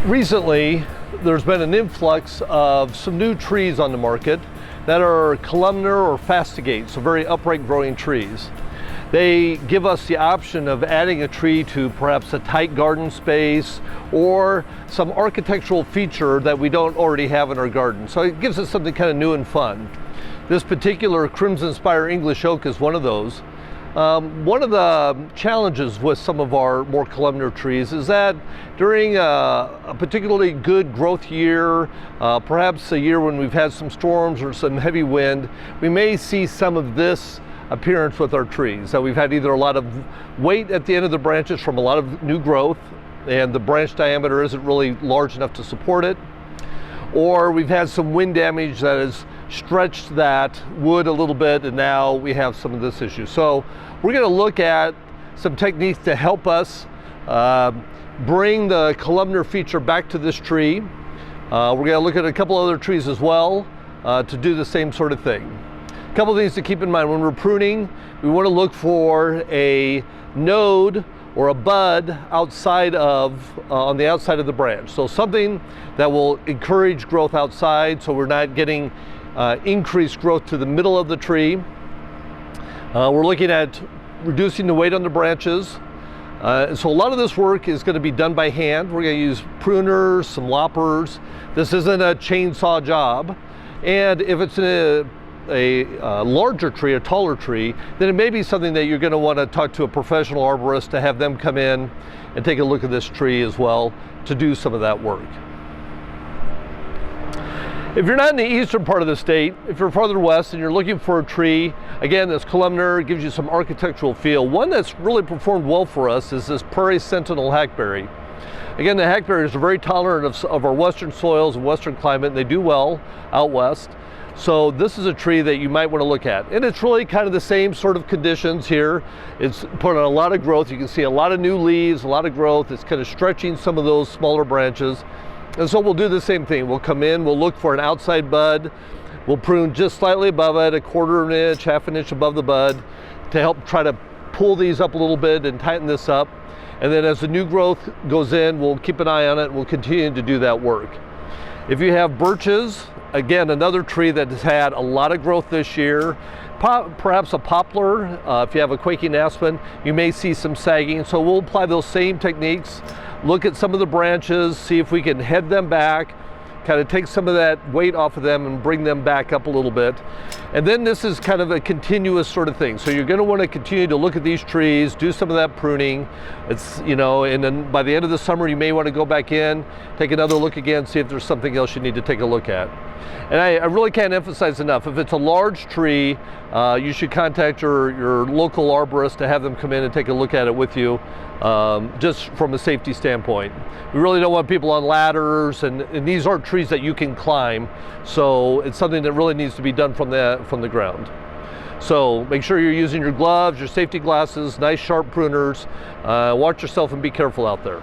Recently, there's been an influx of some new trees on the market that are columnar or fastigate, so very upright growing trees. They give us the option of adding a tree to perhaps a tight garden space or some architectural feature that we don't already have in our garden. So it gives us something kind of new and fun. This particular Crimson Spire English oak is one of those. One of the challenges with some of our more columnar trees is that during a particularly good growth year, perhaps a year when we've had some storms or some heavy wind, we may see some of this appearance with our trees. So we've had either a lot of weight at the end of the branches from a lot of new growth and the branch diameter isn't really large enough to support it, or we've had some wind damage that has stretched that wood a little bit, and now we have some of this issue. So we're going to look at some techniques to help us bring the columnar feature back to this tree. We're going to look at a couple other trees as well to do the same sort of thing. A couple things to keep in mind when we're pruning: we want to look for a node or a bud outside of, on the outside of the branch. So something that will encourage growth outside so we're not getting increased growth to the middle of the tree. We're looking at reducing the weight on the branches. So a lot of this work is going to be done by hand. We're going to use pruners, some loppers. This isn't a chainsaw job. And if it's a larger tree, a taller tree, then it may be something that you're going to want to talk to a professional arborist to have them come in and take a look at this tree as well to do some of that work. If you're not in the eastern part of the state, if you're farther west and you're looking for a tree, again, that's columnar, gives you some architectural feel. One that's really performed well for us is this Prairie Sentinel hackberry. Again, the hackberries are very tolerant of our western soils and western climate, and they do well out west. So this is a tree that you might want to look at. And it's really kind of the same sort of conditions here. It's put on a lot of growth. You can see a lot of new leaves, a lot of growth. It's kind of stretching some of those smaller branches. And so we'll do the same thing. We'll come in, we'll look for an outside bud. We'll prune just slightly above it, a quarter of an inch, half an inch above the bud, to help try to pull these up a little bit and tighten this up. And then as the new growth goes in, we'll keep an eye on it. We'll continue to do that work. If you have birches, again, another tree that has had a lot of growth this year, perhaps a poplar. If you have a quaking aspen, you may see some sagging. So we'll apply those same techniques, look at some of the branches, see if we can head them back, kind of take some of that weight off of them and bring them back up a little bit. And then this is kind of a continuous sort of thing. So you're going to want to continue to look at these trees, do some of that pruning. It's, you know, and then by the end of the summer, you may want to go back in, take another look again, see if there's something else you need to take a look at. And I really can't emphasize enough, if it's a large tree, you should contact your local arborist to have them come in and take a look at it with you, just from a safety standpoint. We really don't want people on ladders, and these aren't trees that you can climb, so it's something that really needs to be done from the ground. So make sure you're using your gloves, your safety glasses, nice sharp pruners. Watch yourself and be careful out there.